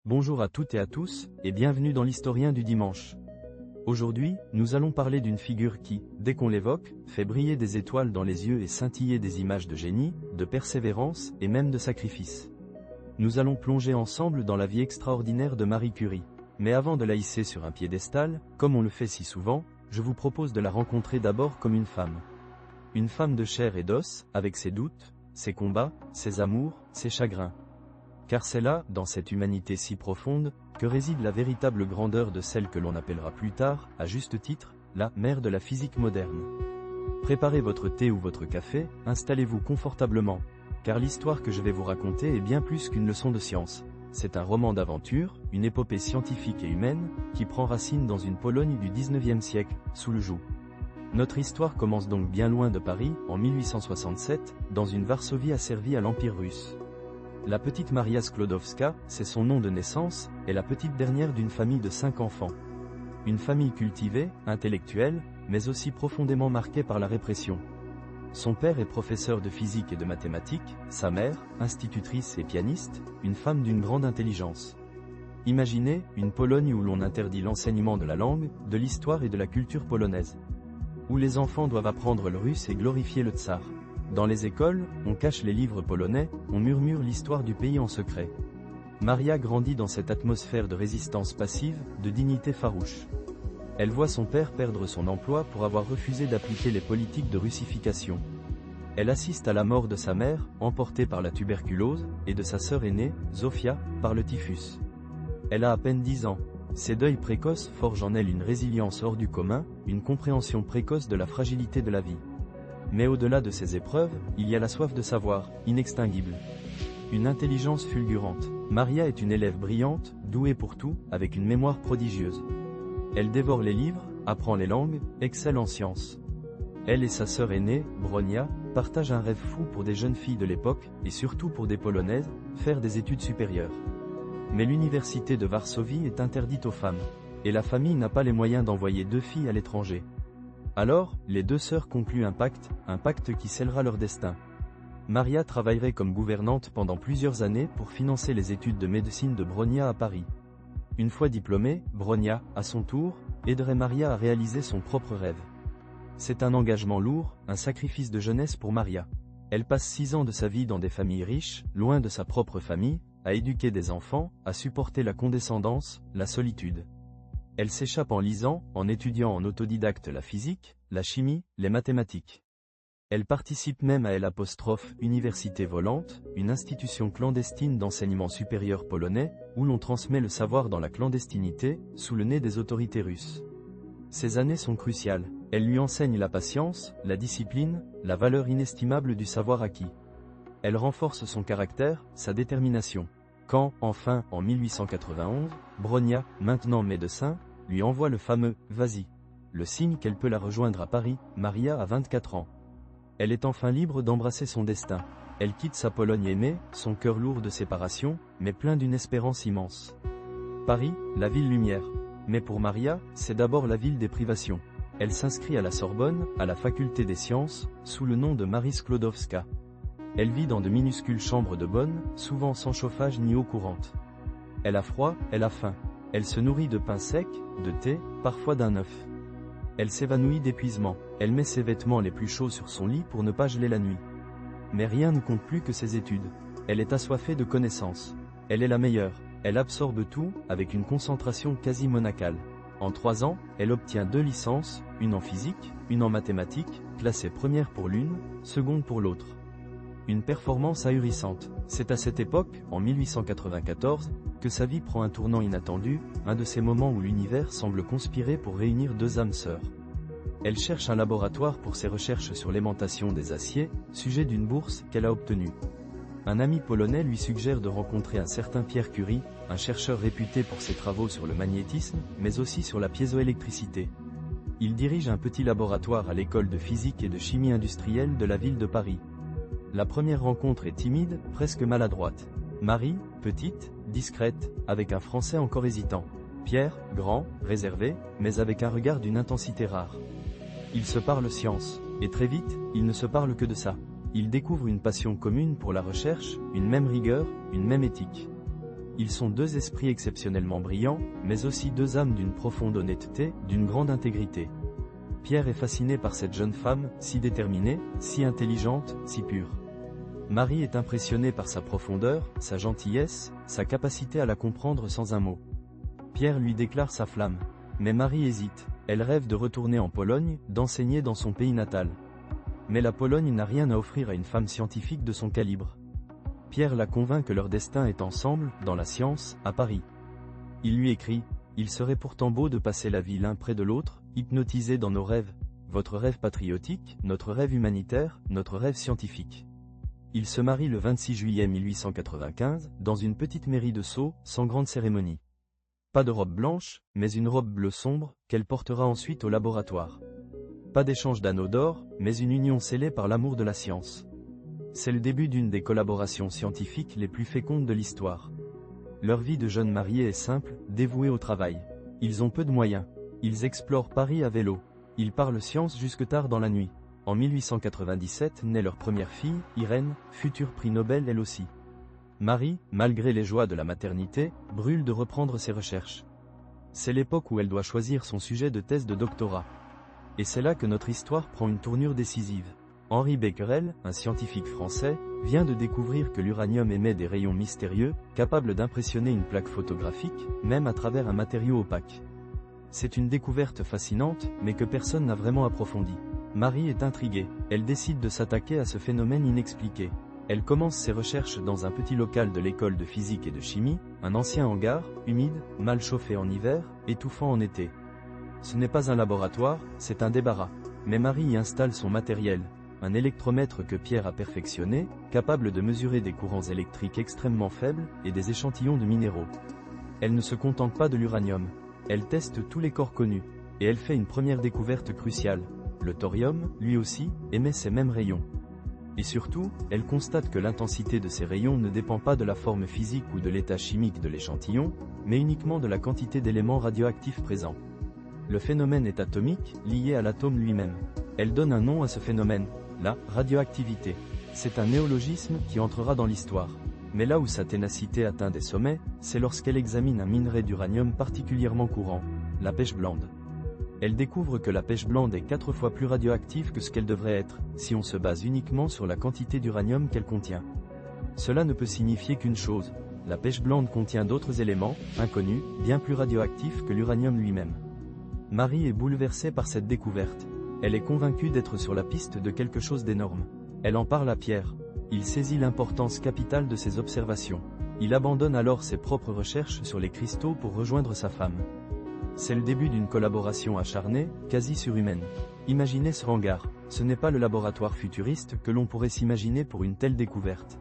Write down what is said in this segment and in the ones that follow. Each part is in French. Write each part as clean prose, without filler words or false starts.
Bonjour à toutes et à tous, et bienvenue dans l'Historien du dimanche. Aujourd'hui, nous allons parler d'une figure qui, dès qu'on l'évoque, fait briller des étoiles dans les yeux et scintiller des images de génie, de persévérance et même de sacrifice. Nous allons plonger ensemble dans la vie extraordinaire de Marie Curie. Mais avant de la hisser sur un piédestal, comme on le fait si souvent, je vous propose de la rencontrer d'abord comme une femme. Une femme de chair et d'os, avec ses doutes, ses combats, ses amours, ses chagrins. Car c'est là, dans cette humanité si profonde, que réside la véritable grandeur de celle que l'on appellera plus tard, à juste titre, la mère de la physique moderne. Préparez votre thé ou votre café, installez-vous confortablement, car l'histoire que je vais vous raconter est bien plus qu'une leçon de science. C'est un roman d'aventure, une épopée scientifique et humaine, qui prend racine dans une Pologne du 19e siècle, sous le joug. Notre histoire commence donc bien loin de Paris, en 1867, dans une Varsovie asservie à l'Empire russe. La petite Maria Sklodowska, c'est son nom de naissance, est la petite dernière d'une famille de 5 enfants. Une famille cultivée, intellectuelle, mais aussi profondément marquée par la répression. Son père est professeur de physique et de mathématiques, sa mère, institutrice et pianiste, une femme d'une grande intelligence. Imaginez, une Pologne où l'on interdit l'enseignement de la langue, de l'histoire et de la culture polonaise. Où les enfants doivent apprendre le russe et glorifier le tsar. Dans les écoles, on cache les livres polonais, on murmure l'histoire du pays en secret. Maria grandit dans cette atmosphère de résistance passive, de dignité farouche. Elle voit son père perdre son emploi pour avoir refusé d'appliquer les politiques de russification. Elle assiste à la mort de sa mère, emportée par la tuberculose, et de sa sœur aînée, Zofia, par le typhus. Elle a à peine 10 ans. Ces deuils précoces forgent en elle une résilience hors du commun, une compréhension précoce de la fragilité de la vie. Mais au-delà de ces épreuves, il y a la soif de savoir, inextinguible. Une intelligence fulgurante. Maria est une élève brillante, douée pour tout, avec une mémoire prodigieuse. Elle dévore les livres, apprend les langues, excelle en sciences. Elle et sa sœur aînée, Bronia, partagent un rêve fou pour des jeunes filles de l'époque, et surtout pour des Polonaises, faire des études supérieures. Mais l'université de Varsovie est interdite aux femmes, et la famille n'a pas les moyens d'envoyer 2 filles à l'étranger. Alors, les 2 sœurs concluent un pacte qui scellera leur destin. Maria travaillerait comme gouvernante pendant plusieurs années pour financer les études de médecine de Bronia à Paris. Une fois diplômée, Bronia, à son tour, aiderait Maria à réaliser son propre rêve. C'est un engagement lourd, un sacrifice de jeunesse pour Maria. Elle passe 6 ans de sa vie dans des familles riches, loin de sa propre famille, à éduquer des enfants, à supporter la condescendance, la solitude. Elle s'échappe en lisant, en étudiant en autodidacte la physique, la chimie, les mathématiques. Elle participe même à Université volante, une institution clandestine d'enseignement supérieur polonais, où l'on transmet le savoir dans la clandestinité, sous le nez des autorités russes. Ces années sont cruciales. Elles lui enseignent la patience, la discipline, la valeur inestimable du savoir acquis. Elle renforce son caractère, sa détermination. Quand, enfin, en 1891, Bronia, maintenant médecin, lui envoie le fameux « Vas-y », le signe qu'elle peut la rejoindre à Paris, Maria a 24 ans. Elle est enfin libre d'embrasser son destin. Elle quitte sa Pologne aimée, son cœur lourd de séparation, mais plein d'une espérance immense. Paris, la ville lumière. Mais pour Maria, c'est d'abord la ville des privations. Elle s'inscrit à la Sorbonne, à la faculté des sciences, sous le nom de Marie Sklodowska. Elle vit dans de minuscules chambres de bonne, souvent sans chauffage ni eau courante. Elle a froid, elle a faim. Elle se nourrit de pain sec, de thé, parfois d'un œuf. Elle s'évanouit d'épuisement. Elle met ses vêtements les plus chauds sur son lit pour ne pas geler la nuit. Mais rien ne compte plus que ses études. Elle est assoiffée de connaissances. Elle est la meilleure. Elle absorbe tout, avec une concentration quasi monacale. En 3 ans, elle obtient 2 licences, une en physique, une en mathématiques, classée première pour l'une, seconde pour l'autre. Une performance ahurissante. C'est à cette époque, en 1894, que sa vie prend un tournant inattendu, un de ces moments où l'univers semble conspirer pour réunir 2 âmes sœurs. Elle cherche un laboratoire pour ses recherches sur l'aimantation des aciers, sujet d'une bourse qu'elle a obtenue. Un ami polonais lui suggère de rencontrer un certain Pierre Curie, un chercheur réputé pour ses travaux sur le magnétisme, mais aussi sur la piézoélectricité. Il dirige un petit laboratoire à l'école de physique et de chimie industrielle de la ville de Paris. La première rencontre est timide, presque maladroite. Marie, petite, discrète, avec un français encore hésitant. Pierre, grand, réservé, mais avec un regard d'une intensité rare. Ils se parlent science, et très vite, ils ne se parlent que de ça. Ils découvrent une passion commune pour la recherche, une même rigueur, une même éthique. Ils sont deux esprits exceptionnellement brillants, mais aussi deux âmes d'une profonde honnêteté, d'une grande intégrité. Pierre est fasciné par cette jeune femme, si déterminée, si intelligente, si pure. Marie est impressionnée par sa profondeur, sa gentillesse, sa capacité à la comprendre sans un mot. Pierre lui déclare sa flamme. Mais Marie hésite, elle rêve de retourner en Pologne, d'enseigner dans son pays natal. Mais la Pologne n'a rien à offrir à une femme scientifique de son calibre. Pierre la convainc que leur destin est ensemble, dans la science, à Paris. Il lui écrit « Il serait pourtant beau de passer la vie l'un près de l'autre, hypnotisés dans nos rêves, votre rêve patriotique, notre rêve humanitaire, notre rêve scientifique. » Ils se marient le 26 juillet 1895, dans une petite mairie de Sceaux, sans grande cérémonie. Pas de robe blanche, mais une robe bleu sombre, qu'elle portera ensuite au laboratoire. Pas d'échange d'anneaux d'or, mais une union scellée par l'amour de la science. C'est le début d'une des collaborations scientifiques les plus fécondes de l'histoire. Leur vie de jeunes mariés est simple, dévouée au travail. Ils ont peu de moyens. Ils explorent Paris à vélo. Ils parlent science jusque tard dans la nuit. En 1897 naît leur première fille, Irène, futur prix Nobel elle aussi. Marie, malgré les joies de la maternité, brûle de reprendre ses recherches. C'est l'époque où elle doit choisir son sujet de thèse de doctorat. Et c'est là que notre histoire prend une tournure décisive. Henri Becquerel, un scientifique français, vient de découvrir que l'uranium émet des rayons mystérieux, capables d'impressionner une plaque photographique, même à travers un matériau opaque. C'est une découverte fascinante, mais que personne n'a vraiment approfondie. Marie est intriguée, elle décide de s'attaquer à ce phénomène inexpliqué. Elle commence ses recherches dans un petit local de l'école de physique et de chimie, un ancien hangar, humide, mal chauffé en hiver, étouffant en été. Ce n'est pas un laboratoire, c'est un débarras. Mais Marie y installe son matériel, un électromètre que Pierre a perfectionné, capable de mesurer des courants électriques extrêmement faibles et des échantillons de minéraux. Elle ne se contente pas de l'uranium, elle teste tous les corps connus, et elle fait une première découverte cruciale. Le thorium, lui aussi, émet ces mêmes rayons. Et surtout, elle constate que l'intensité de ces rayons ne dépend pas de la forme physique ou de l'état chimique de l'échantillon, mais uniquement de la quantité d'éléments radioactifs présents. Le phénomène est atomique, lié à l'atome lui-même. Elle donne un nom à ce phénomène, la radioactivité. C'est un néologisme qui entrera dans l'histoire. Mais là où sa ténacité atteint des sommets, c'est lorsqu'elle examine un minerai d'uranium particulièrement courant, la pêche blande. Elle découvre que la pêche blande est 4 fois plus radioactive que ce qu'elle devrait être, si on se base uniquement sur la quantité d'uranium qu'elle contient. Cela ne peut signifier qu'une chose, la pêche blande contient d'autres éléments, inconnus, bien plus radioactifs que l'uranium lui-même. Marie est bouleversée par cette découverte. Elle est convaincue d'être sur la piste de quelque chose d'énorme. Elle en parle à Pierre. Il saisit l'importance capitale de ses observations. Il abandonne alors ses propres recherches sur les cristaux pour rejoindre sa femme. C'est le début d'une collaboration acharnée, quasi surhumaine. Imaginez ce hangar, ce n'est pas le laboratoire futuriste que l'on pourrait s'imaginer pour une telle découverte.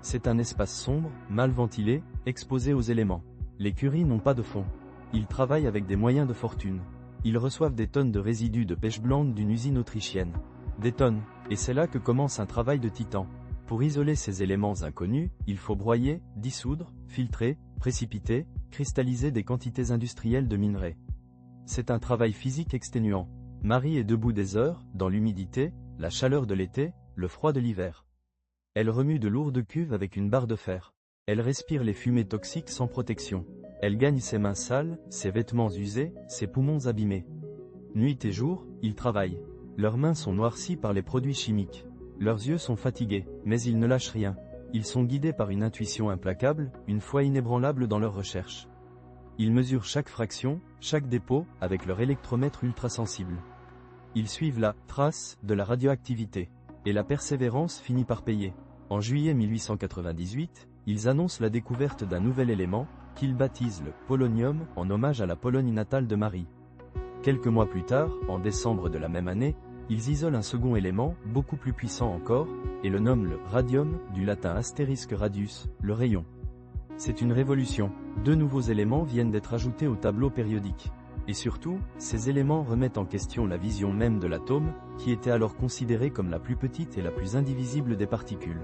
C'est un espace sombre, mal ventilé, exposé aux éléments. Les Curie n'ont pas de fond. Ils travaillent avec des moyens de fortune. Ils reçoivent des tonnes de résidus de pêche blande d'une usine autrichienne. Des tonnes, et c'est là que commence un travail de titan. Pour isoler ces éléments inconnus, il faut broyer, dissoudre, filtrer, précipiter, cristalliser des quantités industrielles de minerais. C'est un travail physique exténuant. Marie est debout des heures, dans l'humidité, la chaleur de l'été, le froid de l'hiver. Elle remue de lourdes cuves avec une barre de fer. Elle respire les fumées toxiques sans protection. Elle gagne ses mains sales, ses vêtements usés, ses poumons abîmés. Nuit et jour, ils travaillent. Leurs mains sont noircies par les produits chimiques. Leurs yeux sont fatigués, mais ils ne lâchent rien. Ils sont guidés par une intuition implacable, une foi inébranlable dans leurs recherches. Ils mesurent chaque fraction, chaque dépôt, avec leur électromètre ultrasensible. Ils suivent la trace de la radioactivité. Et la persévérance finit par payer. En juillet 1898, ils annoncent la découverte d'un nouvel élément, qu'ils baptisent le polonium, en hommage à la Pologne natale de Marie. Quelques mois plus tard, en décembre de la même année, ils isolent un second élément, beaucoup plus puissant encore, et le nomment le radium, du latin astérisque radius, le rayon. C'est une révolution. 2 nouveaux éléments viennent d'être ajoutés au tableau périodique. Et surtout, ces éléments remettent en question la vision même de l'atome, qui était alors considérée comme la plus petite et la plus indivisible des particules.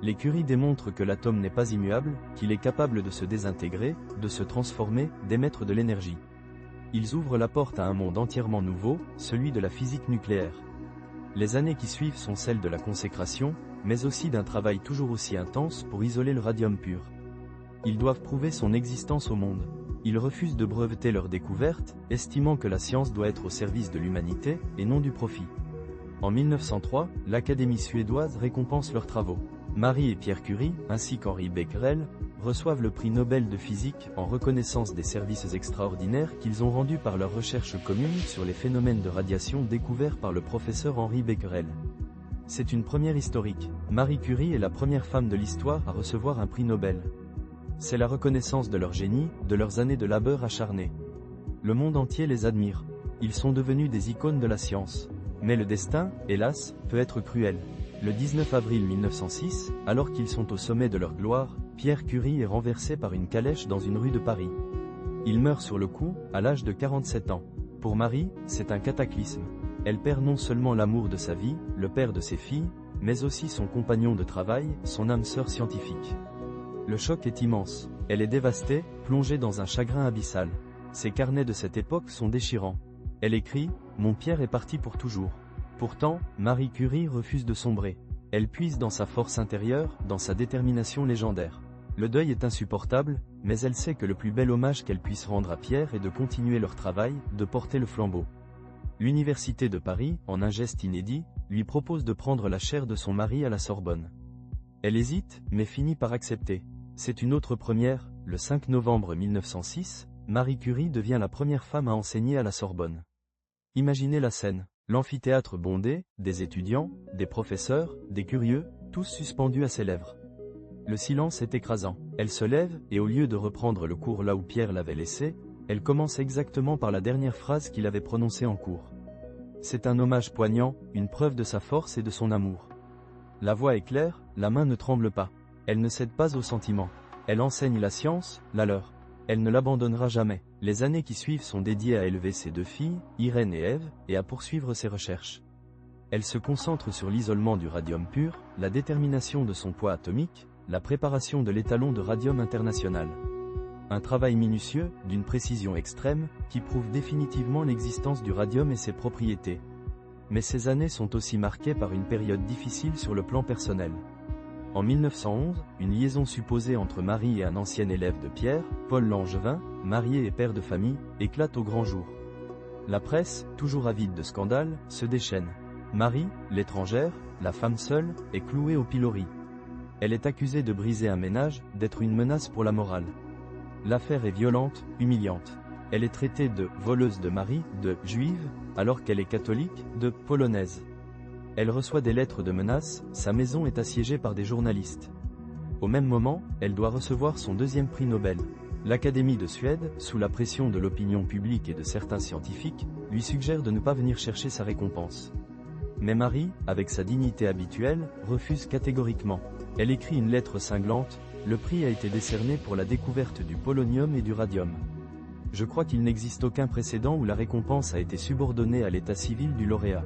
Les Curie démontrent que l'atome n'est pas immuable, qu'il est capable de se désintégrer, de se transformer, d'émettre de l'énergie. Ils ouvrent la porte à un monde entièrement nouveau, celui de la physique nucléaire. Les années qui suivent sont celles de la consécration, mais aussi d'un travail toujours aussi intense pour isoler le radium pur. Ils doivent prouver son existence au monde. Ils refusent de breveter leurs découvertes, estimant que la science doit être au service de l'humanité, et non du profit. En 1903, l'Académie suédoise récompense leurs travaux. Marie et Pierre Curie, ainsi qu'Henri Becquerel, reçoivent le prix Nobel de physique en reconnaissance des services extraordinaires qu'ils ont rendus par leurs recherches communes sur les phénomènes de radiation découverts par le professeur Henri Becquerel. C'est une première historique. Marie Curie est la première femme de l'histoire à recevoir un prix Nobel. C'est la reconnaissance de leur génie, de leurs années de labeur acharné. Le monde entier les admire. Ils sont devenus des icônes de la science. Mais le destin, hélas, peut être cruel. Le 19 avril 1906, alors qu'ils sont au sommet de leur gloire, Pierre Curie est renversé par une calèche dans une rue de Paris. Il meurt sur le coup, à l'âge de 47 ans. Pour Marie, c'est un cataclysme. Elle perd non seulement l'amour de sa vie, le père de ses filles, mais aussi son compagnon de travail, son âme sœur scientifique. Le choc est immense. Elle est dévastée, plongée dans un chagrin abyssal. Ses carnets de cette époque sont déchirants. Elle écrit « Mon Pierre est parti pour toujours ». Pourtant, Marie Curie refuse de sombrer. Elle puise dans sa force intérieure, dans sa détermination légendaire. Le deuil est insupportable, mais elle sait que le plus bel hommage qu'elle puisse rendre à Pierre est de continuer leur travail, de porter le flambeau. L'Université de Paris, en un geste inédit, lui propose de prendre la chaire de son mari à la Sorbonne. Elle hésite, mais finit par accepter. C'est une autre première, le 5 novembre 1906, Marie Curie devient la première femme à enseigner à la Sorbonne. Imaginez la scène. L'amphithéâtre bondé, des étudiants, des professeurs, des curieux, tous suspendus à ses lèvres. Le silence est écrasant. Elle se lève, et au lieu de reprendre le cours là où Pierre l'avait laissé, elle commence exactement par la dernière phrase qu'il avait prononcée en cours. C'est un hommage poignant, une preuve de sa force et de son amour. La voix est claire, la main ne tremble pas. Elle ne cède pas aux sentiments. Elle enseigne la science, la leur. Elle ne l'abandonnera jamais. Les années qui suivent sont dédiées à élever ses deux filles, Irène et Ève, et à poursuivre ses recherches. Elle se concentre sur l'isolement du radium pur, la détermination de son poids atomique, la préparation de l'étalon de radium international. Un travail minutieux, d'une précision extrême, qui prouve définitivement l'existence du radium et ses propriétés. Mais ces années sont aussi marquées par une période difficile sur le plan personnel. En 1911, une liaison supposée entre Marie et un ancien élève de Pierre, Paul Langevin, marié et père de famille, éclate au grand jour. La presse, toujours avide de scandales, se déchaîne. Marie, l'étrangère, la femme seule, est clouée au pilori. Elle est accusée de briser un ménage, d'être une menace pour la morale. L'affaire est violente, humiliante. Elle est traitée de voleuse de mari, de juive, alors qu'elle est catholique, de polonaise. Elle reçoit des lettres de menaces, sa maison est assiégée par des journalistes. Au même moment, elle doit recevoir son deuxième prix Nobel. L'Académie de Suède, sous la pression de l'opinion publique et de certains scientifiques, lui suggère de ne pas venir chercher sa récompense. Mais Marie, avec sa dignité habituelle, refuse catégoriquement. Elle écrit une lettre cinglante, « Le prix a été décerné pour la découverte du polonium et du radium. Je crois qu'il n'existe aucun précédent où la récompense a été subordonnée à l'état civil du lauréat. »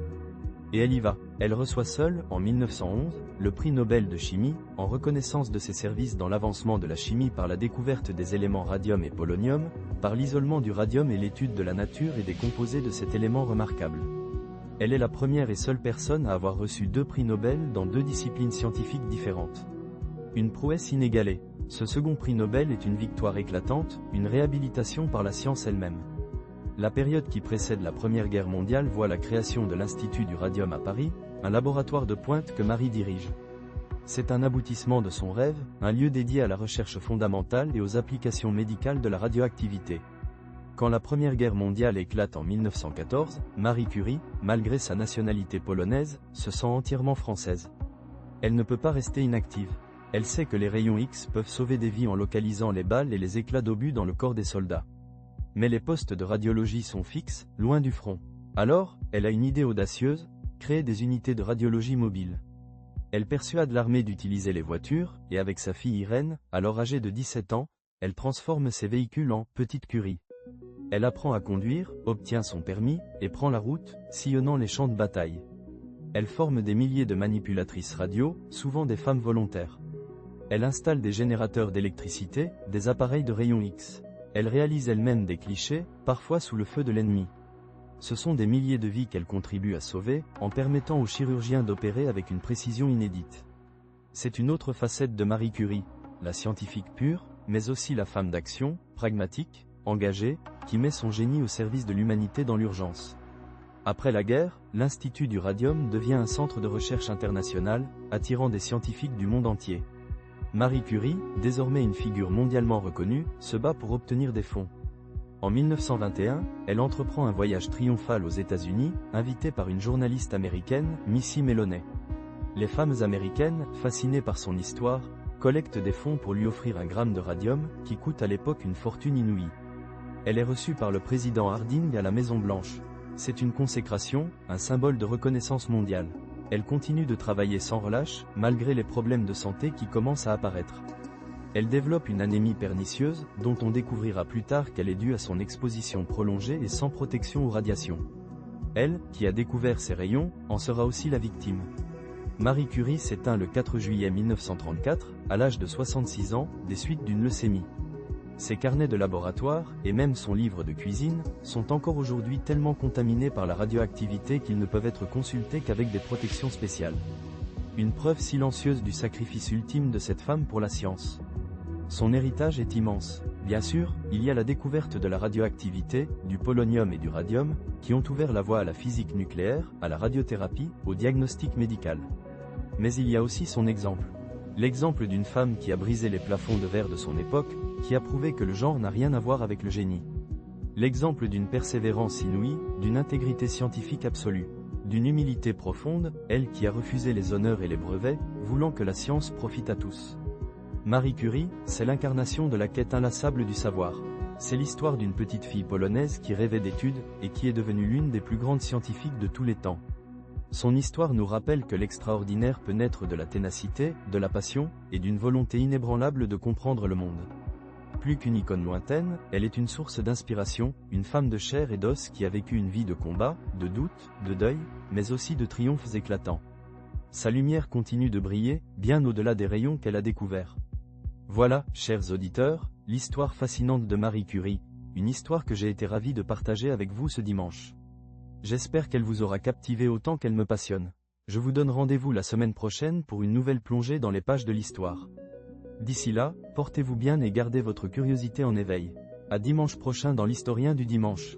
Et elle y va. Elle reçoit seule, en 1911, le prix Nobel de chimie, en reconnaissance de ses services dans l'avancement de la chimie par la découverte des éléments radium et polonium, par l'isolement du radium et l'étude de la nature et des composés de cet élément remarquable. Elle est la première et seule personne à avoir reçu 2 prix Nobel dans 2 disciplines scientifiques différentes. Une prouesse inégalée. Ce second prix Nobel est une victoire éclatante, une réhabilitation par la science elle-même. La période qui précède la Première Guerre mondiale voit la création de l'Institut du Radium à Paris, un laboratoire de pointe que Marie dirige. C'est un aboutissement de son rêve, un lieu dédié à la recherche fondamentale et aux applications médicales de la radioactivité. Quand la Première Guerre mondiale éclate en 1914, Marie Curie, malgré sa nationalité polonaise, se sent entièrement française. Elle ne peut pas rester inactive. Elle sait que les rayons X peuvent sauver des vies en localisant les balles et les éclats d'obus dans le corps des soldats. Mais les postes de radiologie sont fixes, loin du front. Alors, elle a une idée audacieuse, créer des unités de radiologie mobiles. Elle persuade l'armée d'utiliser les voitures, et avec sa fille Irène, alors âgée de 17 ans, elle transforme ses véhicules en « Petite Curie ». Elle apprend à conduire, obtient son permis, et prend la route, sillonnant les champs de bataille. Elle forme des milliers de manipulatrices radio, souvent des femmes volontaires. Elle installe des générateurs d'électricité, des appareils de rayons X. Elle réalise elle-même des clichés, parfois sous le feu de l'ennemi. Ce sont des milliers de vies qu'elle contribue à sauver, en permettant aux chirurgiens d'opérer avec une précision inédite. C'est une autre facette de Marie Curie, la scientifique pure, mais aussi la femme d'action, pragmatique, engagée, qui met son génie au service de l'humanité dans l'urgence. Après la guerre, l'Institut du Radium devient un centre de recherche international, attirant des scientifiques du monde entier. Marie Curie, désormais une figure mondialement reconnue, se bat pour obtenir des fonds. En 1921, elle entreprend un voyage triomphal aux États-Unis, invitée par une journaliste américaine, Missy Melloney. Les femmes américaines, fascinées par son histoire, collectent des fonds pour lui offrir un gramme de radium, qui coûte à l'époque une fortune inouïe. Elle est reçue par le président Harding à la Maison-Blanche. C'est une consécration, un symbole de reconnaissance mondiale. Elle continue de travailler sans relâche, malgré les problèmes de santé qui commencent à apparaître. Elle développe une anémie pernicieuse, dont on découvrira plus tard qu'elle est due à son exposition prolongée et sans protection aux radiations. Elle, qui a découvert ces rayons, en sera aussi la victime. Marie Curie s'éteint le 4 juillet 1934, à l'âge de 66 ans, des suites d'une leucémie. Ses carnets de laboratoire, et même son livre de cuisine, sont encore aujourd'hui tellement contaminés par la radioactivité qu'ils ne peuvent être consultés qu'avec des protections spéciales. Une preuve silencieuse du sacrifice ultime de cette femme pour la science. Son héritage est immense. Bien sûr, il y a la découverte de la radioactivité, du polonium et du radium, qui ont ouvert la voie à la physique nucléaire, à la radiothérapie, au diagnostic médical. Mais il y a aussi son exemple. L'exemple d'une femme qui a brisé les plafonds de verre de son époque, qui a prouvé que le genre n'a rien à voir avec le génie. L'exemple d'une persévérance inouïe, d'une intégrité scientifique absolue, d'une humilité profonde, elle qui a refusé les honneurs et les brevets, voulant que la science profite à tous. Marie Curie, c'est l'incarnation de la quête inlassable du savoir. C'est l'histoire d'une petite fille polonaise qui rêvait d'études, et qui est devenue l'une des plus grandes scientifiques de tous les temps. Son histoire nous rappelle que l'extraordinaire peut naître de la ténacité, de la passion, et d'une volonté inébranlable de comprendre le monde. Plus qu'une icône lointaine, elle est une source d'inspiration, une femme de chair et d'os qui a vécu une vie de combat, de doute, de deuil, mais aussi de triomphes éclatants. Sa lumière continue de briller, bien au-delà des rayons qu'elle a découverts. Voilà, chers auditeurs, l'histoire fascinante de Marie Curie, une histoire que j'ai été ravi de partager avec vous ce dimanche. J'espère qu'elle vous aura captivé autant qu'elle me passionne. Je vous donne rendez-vous la semaine prochaine pour une nouvelle plongée dans les pages de l'histoire. D'ici là, portez-vous bien et gardez votre curiosité en éveil. À dimanche prochain dans l'Historien du dimanche.